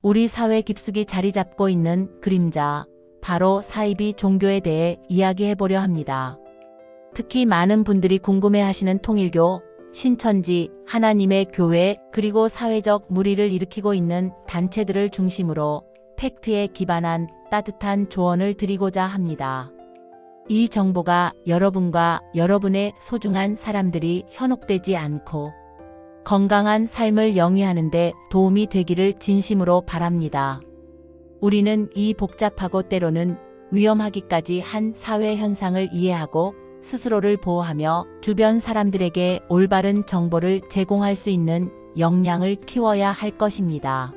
우리 사회 깊숙이 자리 잡고 있는 그림자, 바로 사이비 종교에 대해 이야기해보려 합니다. 특히 많은 분들이 궁금해하시는 통일교, 신천지, 하나님의 교회, 그리고 사회적 물의를 일으키고 있는 단체들을 중심으로 팩트에 기반한 따뜻한 조언을 드리고자 합니다. 이 정보가 여러분과 여러분의 소중한 사람들이 현혹되지 않고 건강한 삶을 영위하는 데 도움이 되기를 진심으로 바랍니다. 우리는 이 복잡하고 때로는 위험하기까지 한 사회 현상을 이해하고 스스로를 보호하며 주변 사람들에게 올바른 정보를 제공할 수 있는 역량을 키워야 할 것입니다.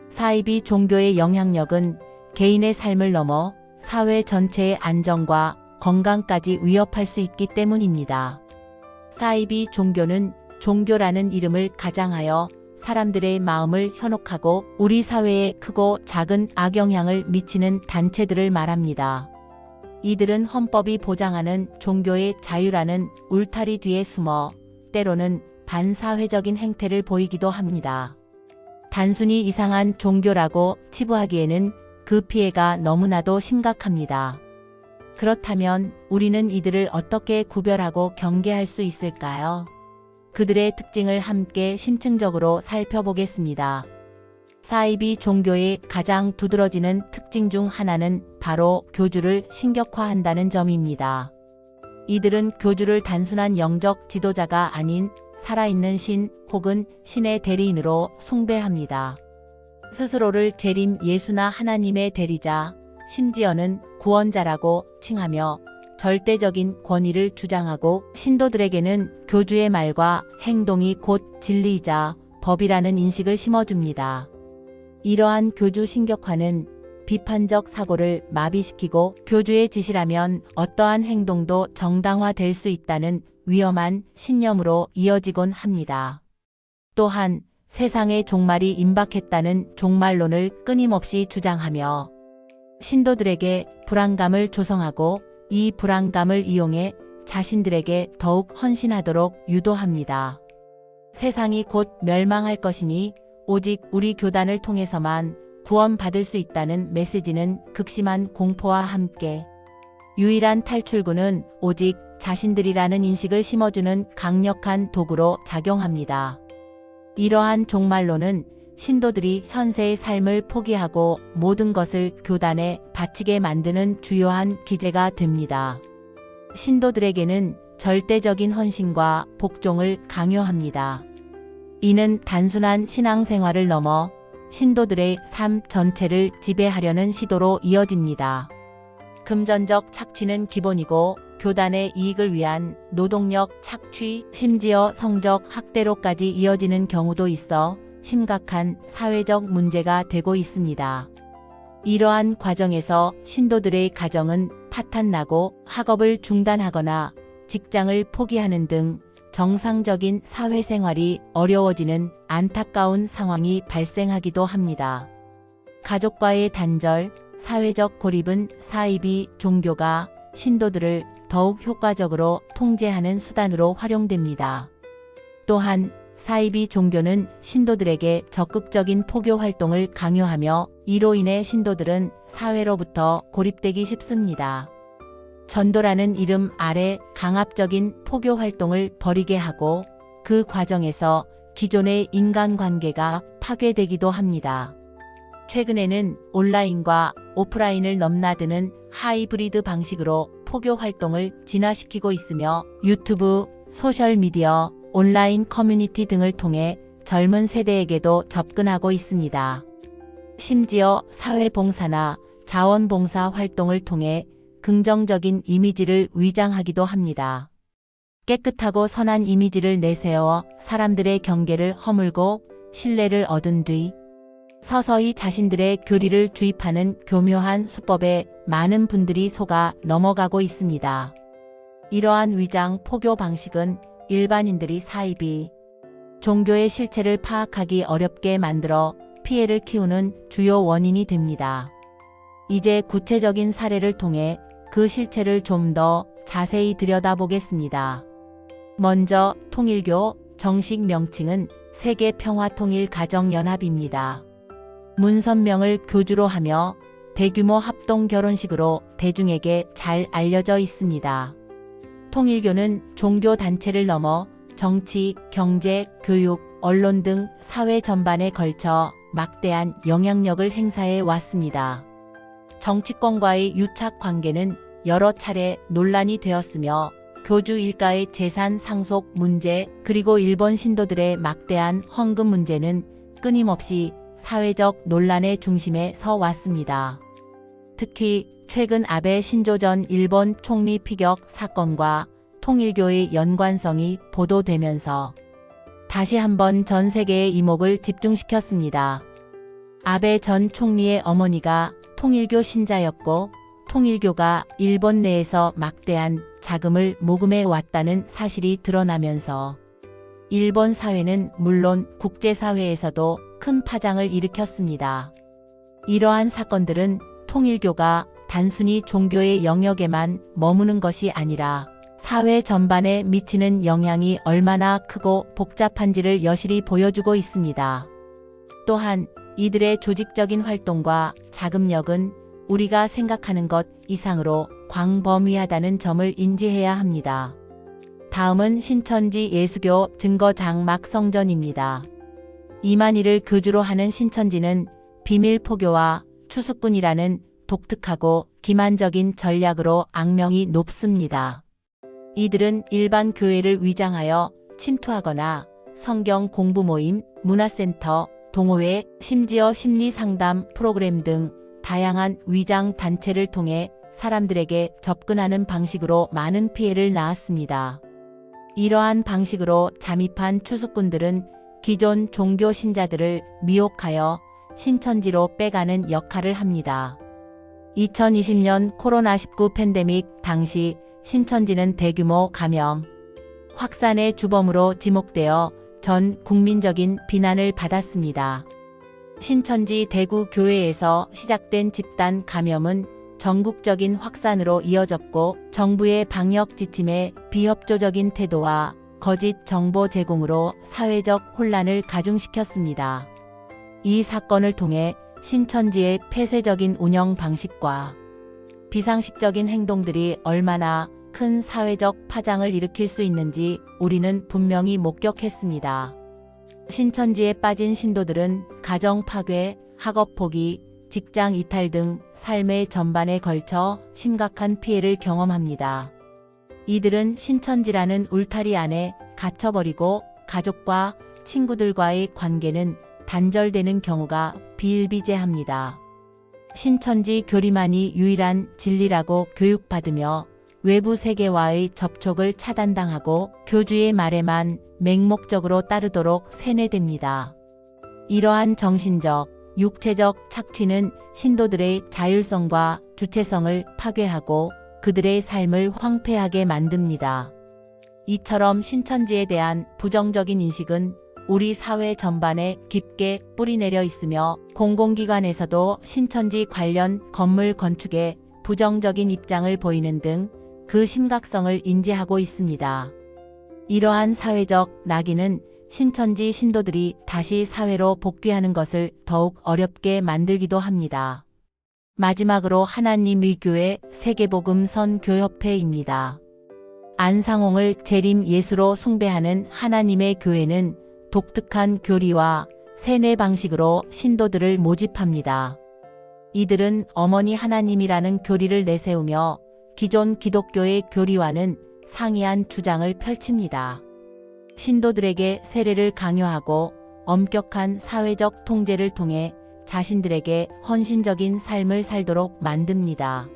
사이비 종교의 영향력은 개인의 삶을 넘어 사회 전체의 안정과 건강까지 위협할 수 있기 때문입니다. 사이비 종교는 종교라는 이름을 가장하여 사람들의 마음을 현혹하고 우리 사회에 크고 작은 악영향을 미치는 단체들을 말합니다. 이들은 헌법이 보장하는 종교의 자유라는 울타리 뒤에 숨어 때로는 반사회적인 행태를 보이기도 합니다. 단순히 이상한 종교라고 치부하기에는 그 피해가 너무나도 심각합니다. 그렇다면 우리는 이들을 어떻게 구별하고 경계할 수 있을까요? 그들의 특징을 함께 심층적으로 살펴보겠습니다. 사이비 종교의 가장 두드러지는 특징 중 하나는 바로 교주를 신격화한다는 점입니다. 이들은 교주를 단순한 영적 지도자가 아닌 살아있는 신 혹은 신의 대리인으로 숭배합니다. 스스로를 재림 예수나 하나님의 대리자, 심지어는 구원자라고 칭하며 절대적인 권위를 주장하고 신도들에게는 교주의 말과 행동이 곧 진리이자 법이라는 인식을 심어줍니다. 이러한 교주 신격화는 비판적 사고를 마비시키고 교주의 지시라면 어떠한 행동도 정당화될 수 있다는 위험한 신념으로 이어지곤 합니다. 또한 세상의 종말이 임박했다는 종말론을 끊임없이 주장하며 신도들에게 불안감을 조성하고 이 불안감을 이용해 자신들에게 더욱 헌신하도록 유도합니다. 세상이 곧 멸망할 것이니 오직 우리 교단을 통해서만 구원받을 수 있다는 메시지는 극심한 공포와 함께 유일한 탈출구는 오직 자신들이라는 인식을 심어주는 강력한 도구로 작용합니다. 이러한 종말론은 신도들이 현세의 삶을 포기하고 모든 것을 교단에 바치게 만드는 주요한 기제가 됩니다. 신도들에게는 절대적인 헌신과 복종을 강요합니다. 이는 단순한 신앙생활을 넘어 신도들의 삶 전체를 지배하려는 시도로 이어집니다. 금전적 착취는 기본이고 교단의 이익을 위한 노동력 착취, 심지어 성적 학대로까지 이어지는 경우도 있어 심각한 사회적 문제가 되고 있습니다. 이러한 과정에서 신도들의 가정은 파탄나고 학업을 중단하거나 직장을 포기하는 등 정상적인 사회생활이 어려워지는 안타까운 상황이 발생하기도 합니다. 가족과의 단절, 사회적 고립은 사이비 종교가 신도들을 더욱 효과적으로 통제하는 수단으로 활용됩니다. 또한 사이비 종교는 신도들에게 적극적인 포교 활동을 강요하며 이로 인해 신도들은 사회로부터 고립되기 쉽습니다. 전도라는 이름 아래 강압적인 포교 활동을 벌이게 하고 그 과정에서 기존의 인간관계가 파괴되기도 합니다. 최근에는 온라인과 오프라인을 넘나드는 하이브리드 방식으로 포교 활동을 진화시키고 있으며 유튜브, 소셜미디어, 온라인 커뮤니티 등을 통해 젊은 세대에게도 접근하고 있습니다. 심지어 사회봉사나 자원봉사 활동을 통해 긍정적인 이미지를 위장하기도 합니다. 깨끗하고 선한 이미지를 내세워 사람들의 경계를 허물고 신뢰를 얻은 뒤 서서히 자신들의 교리를 주입하는 교묘한 수법에 많은 분들이 속아 넘어가고 있습니다. 이러한 위장 포교 방식은 일반인들이 사이비 종교의 실체를 파악하기 어렵게 만들어 피해를 키우는 주요 원인이 됩니다. 이제 구체적인 사례를 통해 그 실체를 좀 더 자세히 들여다보겠습니다. 먼저 통일교 정식 명칭은 세계평화통일가정연합입니다. 문선명을 교주로 하며 대규모 합동 결혼식으로 대중에게 잘 알려져 있습니다. 통일교는 종교 단체를 넘어 정치, 경제, 교육, 언론 등 사회 전반에 걸쳐 막대한 영향력을 행사해 왔습니다. 정치권과의 유착 관계는 여러 차례 논란이 되었으며 교주 일가의 재산 상속 문제 그리고 일본 신도들의 막대한 헌금 문제는 끊임없이 사회적 논란의 중심에 서 왔습니다. 특히 최근 아베 신조 전 일본 총리 피격 사건과 통일교의 연관성이 보도되면서 다시 한번 전 세계의 이목을 집중시켰습니다. 아베 전 총리의 어머니가 통일교 신자였고 통일교가 일본 내에서 막대한 자금을 모금해 왔다는 사실이 드러나면서 일본 사회는 물론 국제사회에서도 큰 파장을 일으켰습니다. 이러한 사건들은 통일교가 단순히 종교의 영역에만 머무는 것이 아니라 사회 전반에 미치는 영향이 얼마나 크고 복잡한지를 여실히 보여주고 있습니다. 또한 이들의 조직적인 활동과 자금력은 우리가 생각하는 것 이상으로 광범위하다는 점을 인지해야 합니다. 다음은 신천지 예수교 증거 장막 성전입니다. 이만희를 교주로 하는 신천지는 비밀 포교와 추수꾼이라는 독특하고 기만적인 전략으로 악명이 높습니다. 이들은 일반 교회를 위장하여 침투하거나 성경 공부 모임, 문화센터, 동호회, 심지어 심리상담 프로그램 등 다양한 위장 단체를 통해 사람들에게 접근하는 방식으로 많은 피해를 낳았습니다. 이러한 방식으로 잠입한 추수꾼들은 기존 종교 신자들을 미혹하여 신천지로 빼가는 역할을 합니다. 2020년 코로나19 팬데믹 당시 신천지는 대규모 감염, 확산의 주범으로 지목되어 전 국민적인 비난을 받았습니다. 신천지 대구 교회에서 시작된 집단 감염은 전국적인 확산으로 이어졌고 정부의 방역 지침에 비협조적인 태도와 거짓 정보 제공으로 사회적 혼란을 가중시켰습니다. 이 사건을 통해 신천지의 폐쇄적인 운영 방식과 비상식적인 행동들이 얼마나 큰 사회적 파장을 일으킬 수 있는지 우리는 분명히 목격했습니다. 신천지에 빠진 신도들은 가정 파괴, 학업 포기, 직장 이탈 등 삶의 전반에 걸쳐 심각한 피해를 경험합니다. 이들은 신천지라는 울타리 안에 갇혀버리고 가족과 친구들과의 관계는 단절되는 경우가 비일비재합니다. 신천지 교리만이 유일한 진리라고 교육받으며 외부 세계와의 접촉을 차단당하고 교주의 말에만 맹목적으로 따르도록 세뇌됩니다. 이러한 정신적, 육체적 착취는 신도들의 자율성과 주체성을 파괴하고 그들의 삶을 황폐하게 만듭니다. 이처럼 신천지에 대한 부정적인 인식은 우리 사회 전반에 깊게 뿌리내려 있으며 공공기관에서도 신천지 관련 건물 건축에 부정적인 입장을 보이는 등 그 심각성을 인지하고 있습니다. 이러한 사회적 낙인은 신천지 신도들이 다시 사회로 복귀하는 것을 더욱 어렵게 만들기도 합니다. 마지막으로 하나님의 교회 세계복음 선교협회입니다. 안상홍을 재림 예수로 숭배하는 하나님의 교회는 독특한 교리와 세뇌 방식으로 신도들을 모집합니다. 이들은 어머니 하나님이라는 교리를 내세우며 기존 기독교의 교리와는 상이한 주장을 펼칩니다. 신도들에게 세례를 강요하고 엄격한 사회적 통제를 통해 자신들에게 헌신적인 삶을 살도록 만듭니다.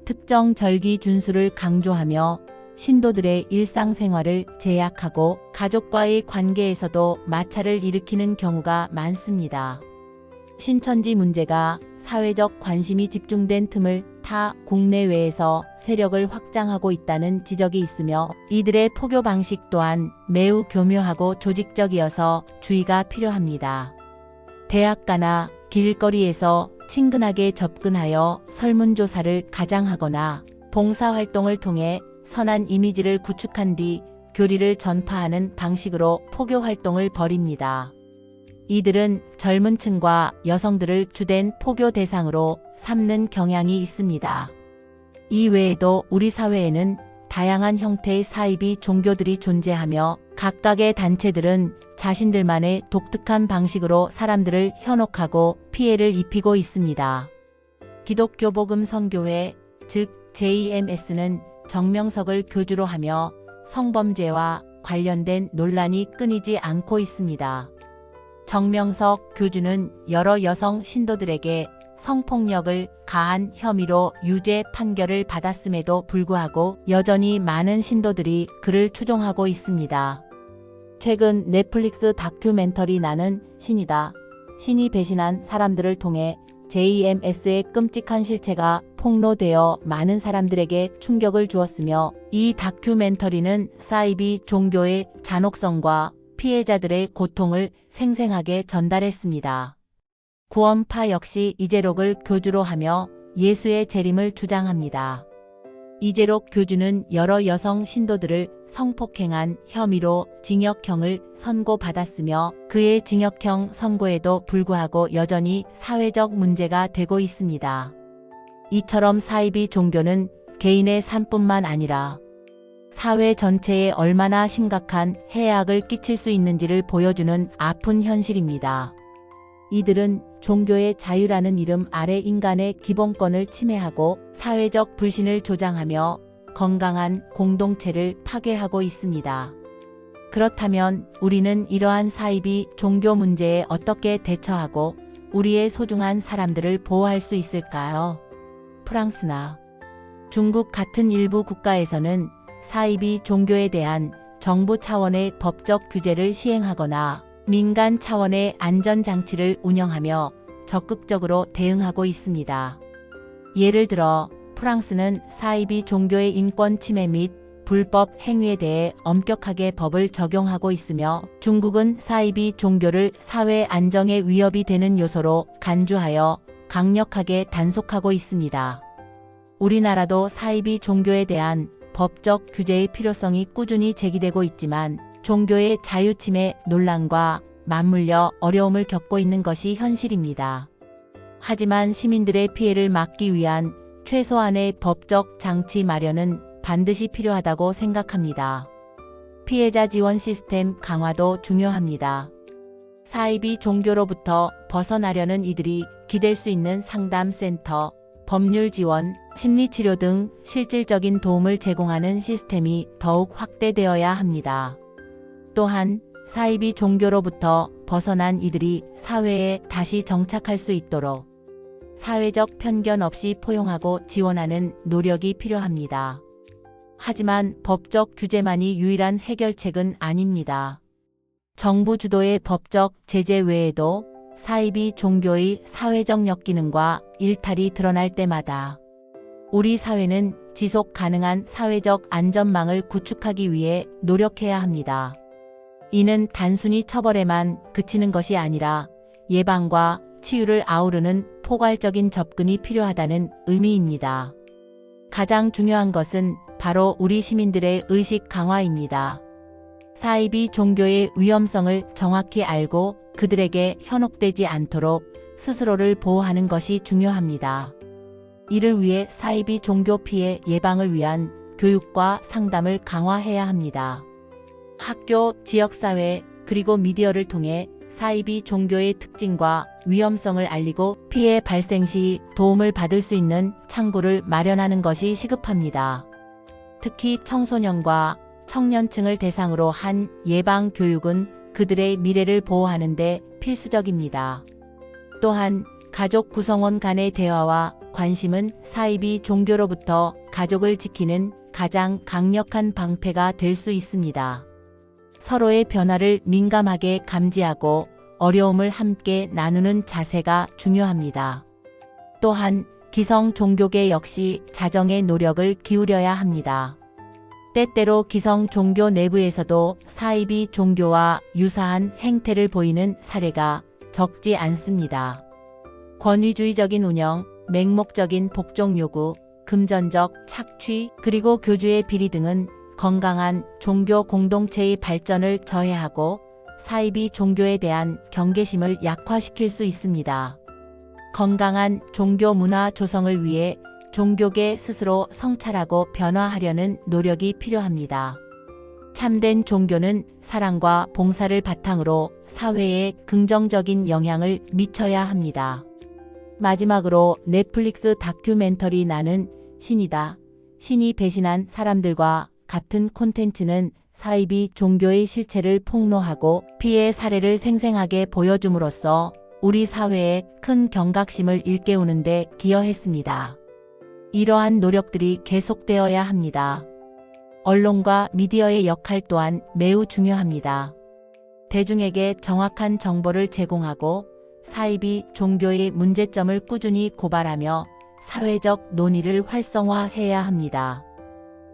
특정 절기 준수를 강조하며 신도들의 일상생활을 제약하고 가족과의 관계에서도 마찰을 일으키는 경우가 많습니다. 신천지 문제가 사회적 관심이 집중된 틈을 타 국내외에서 세력을 확장하고 있다는 지적이 있으며 이들의 포교 방식 또한 매우 교묘하고 조직적이어서 주의가 필요합니다. 대학가나 길거리에서 친근하게 접근하여 설문조사를 가장하거나 봉사활동을 통해 선한 이미지를 구축한 뒤 교리를 전파하는 방식으로 포교 활동을 벌입니다. 이들은 젊은 층과 여성들을 주된 포교 대상으로 삼는 경향이 있습니다. 이 외에도 우리 사회에는 다양한 형태의 사이비 종교들이 존재하며 각각의 단체들은 자신들만의 독특한 방식으로 사람들을 현혹하고 피해를 입히고 있습니다. 기독교 복음 선교회, 즉 JMS는 정명석을 교주로 하며 성범죄와 관련된 논란이 끊이지 않고 있습니다. 정명석 교주는 여러 여성 신도들에게 성폭력을 가한 혐의로 유죄 판결을 받았음에도 불구하고 여전히 많은 신도들이 그를 추종하고 있습니다. 최근 넷플릭스 다큐멘터리 나는 신이다. 신이 배신한 사람들을 통해 JMS의 끔찍한 실체가 폭로되어 많은 사람들에게 충격을 주었으며 이 다큐멘터리는 사이비 종교의 잔혹성과 피해자들의 고통을 생생하게 전달했습니다. 구원파 역시 이재록을 교주로 하며 예수의 재림을 주장합니다. 이재록 교주는 여러 여성 신도들을 성폭행한 혐의로 징역형을 선고받았으며 그의 징역형 선고에도 불구하고 여전히 사회적 문제가 되고 있습니다. 이처럼 사이비 종교는 개인의 삶뿐만 아니라 사회 전체에 얼마나 심각한 해악을 끼칠 수 있는지를 보여주는 아픈 현실입니다. 이들은 종교의 자유라는 이름 아래 인간의 기본권을 침해하고 사회적 불신을 조장하며 건강한 공동체를 파괴하고 있습니다. 그렇다면 우리는 이러한 사이비 종교 문제에 어떻게 대처하고 우리의 소중한 사람들을 보호할 수 있을까요? 프랑스나 중국 같은 일부 국가에서는 사이비 종교에 대한 정부 차원의 법적 규제를 시행하거나 민간 차원의 안전장치를 운영하며 적극적으로 대응하고 있습니다. 예를 들어 프랑스는 사이비 종교의 인권 침해 및 불법 행위에 대해 엄격하게 법을 적용하고 있으며 중국은 사이비 종교를 사회 안정에 위협이 되는 요소로 간주하여 강력하게 단속하고 있습니다. 우리나라도 사이비 종교에 대한 법적 규제의 필요성이 꾸준히 제기되고 있지만 종교의 자유침해 논란과 맞물려 어려움을 겪고 있는 것이 현실입니다. 하지만 시민들의 피해를 막기 위한 최소한의 법적 장치 마련은 반드시 필요하다고 생각합니다. 피해자 지원 시스템 강화도 중요합니다. 사이비 종교로부터 벗어나려는 이들이 기댈 수 있는 상담센터, 법률 지원, 심리치료 등 실질적인 도움을 제공하는 시스템이 더욱 확대되어야 합니다. 또한 사이비 종교로부터 벗어난 이들이 사회에 다시 정착할 수 있도록 사회적 편견 없이 포용하고 지원하는 노력이 필요합니다. 하지만 법적 규제만이 유일한 해결책은 아닙니다. 정부 주도의 법적 제재 외에도 사이비 종교의 사회적 역기능과 일탈이 드러날 때마다 우리 사회는 지속 가능한 사회적 안전망을 구축하기 위해 노력해야 합니다. 이는 단순히 처벌에만 그치는 것이 아니라 예방과 치유를 아우르는 포괄적인 접근이 필요하다는 의미입니다. 가장 중요한 것은 바로 우리 시민들의 의식 강화입니다. 사이비 종교의 위험성을 정확히 알고 그들에게 현혹되지 않도록 스스로를 보호하는 것이 중요합니다. 이를 위해 사이비 종교 피해 예방을 위한 교육과 상담을 강화해야 합니다. 학교, 지역사회, 그리고 미디어를 통해 사이비 종교의 특징과 위험성을 알리고 피해 발생 시 도움을 받을 수 있는 창구를 마련하는 것이 시급합니다. 특히 청소년과 청년층을 대상으로 한 예방 교육은 그들의 미래를 보호하는 데 필수적입니다. 또한 가족 구성원 간의 대화와 관심은 사이비 종교로부터 가족을 지키는 가장 강력한 방패가 될 수 있습니다. 서로의 변화를 민감하게 감지하고 어려움을 함께 나누는 자세가 중요합니다. 또한 기성 종교계 역시 자정의 노력을 기울여야 합니다. 때때로 기성 종교 내부에서도 사이비 종교와 유사한 행태를 보이는 사례가 적지 않습니다. 권위주의적인 운영, 맹목적인 복종 요구, 금전적 착취, 그리고 교주의 비리 등은 건강한 종교 공동체의 발전을 저해하고 사이비 종교에 대한 경계심을 약화시킬 수 있습니다. 건강한 종교 문화 조성을 위해 종교계 스스로 성찰하고 변화하려는 노력이 필요합니다. 참된 종교는 사랑과 봉사를 바탕으로 사회에 긍정적인 영향을 미쳐야 합니다. 마지막으로 넷플릭스 다큐멘터리 나는 신이다. 신이 배신한 사람들과 같은 콘텐츠는 사이비 종교의 실체를 폭로하고 피해 사례를 생생하게 보여줌으로써 우리 사회에 큰 경각심을 일깨우는 데 기여했습니다. 이러한 노력들이 계속되어야 합니다. 언론과 미디어의 역할 또한 매우 중요합니다. 대중에게 정확한 정보를 제공하고 사이비 종교의 문제점을 꾸준히 고발하며 사회적 논의를 활성화해야 합니다.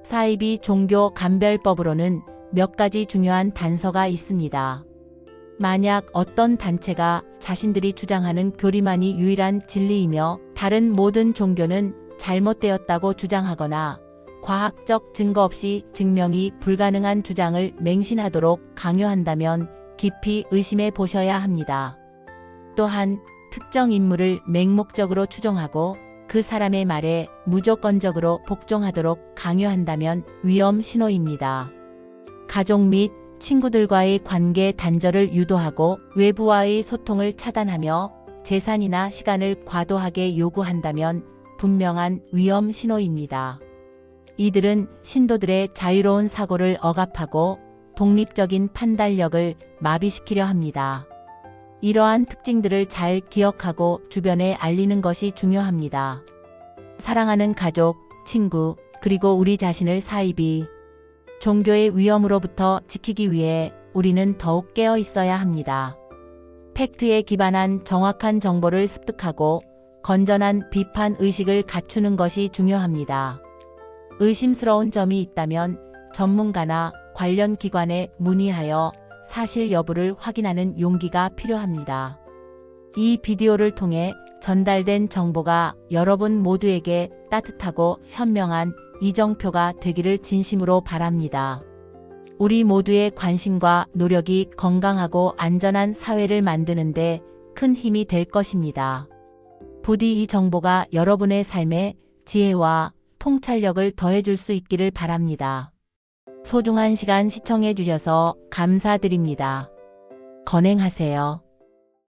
사이비 종교 감별법으로는 몇 가지 중요한 단서가 있습니다. 만약 어떤 단체가 자신들이 주장하는 교리만이 유일한 진리이며 다른 모든 종교는 잘못되었다고 주장하거나 과학적 증거 없이 증명이 불가능한 주장을 맹신하도록 강요한다면 깊이 의심해 보셔야 합니다. 또한 특정 인물을 맹목적으로 추종하고 그 사람의 말에 무조건적으로 복종하도록 강요한다면 위험 신호입니다. 가족 및 친구들과의 관계 단절을 유도하고 외부와의 소통을 차단하며 재산이나 시간을 과도하게 요구한다면 분명한 위험 신호입니다. 이들은 신도들의 자유로운 사고를 억압하고 독립적인 판단력을 마비시키려 합니다. 이러한 특징들을 잘 기억하고 주변에 알리는 것이 중요합니다. 사랑하는 가족, 친구, 그리고 우리 자신을 사이비 종교의 위험으로부터 지키기 위해 우리는 더욱 깨어 있어야 합니다. 팩트에 기반한 정확한 정보를 습득하고 건전한 비판 의식을 갖추는 것이 중요합니다. 의심스러운 점이 있다면 전문가나 관련 기관에 문의하여 사실 여부를 확인하는 용기가 필요합니다. 이 비디오를 통해 전달된 정보가 여러분 모두에게 따뜻하고 현명한 이정표가 되기를 진심으로 바랍니다. 우리 모두의 관심과 노력이 건강하고 안전한 사회를 만드는 데 큰 힘이 될 것입니다. 부디 이 정보가 여러분의 삶에 지혜와 통찰력을 더해줄 수 있기를 바랍니다. 소중한 시간 시청해 주셔서 감사드립니다. 건행하세요.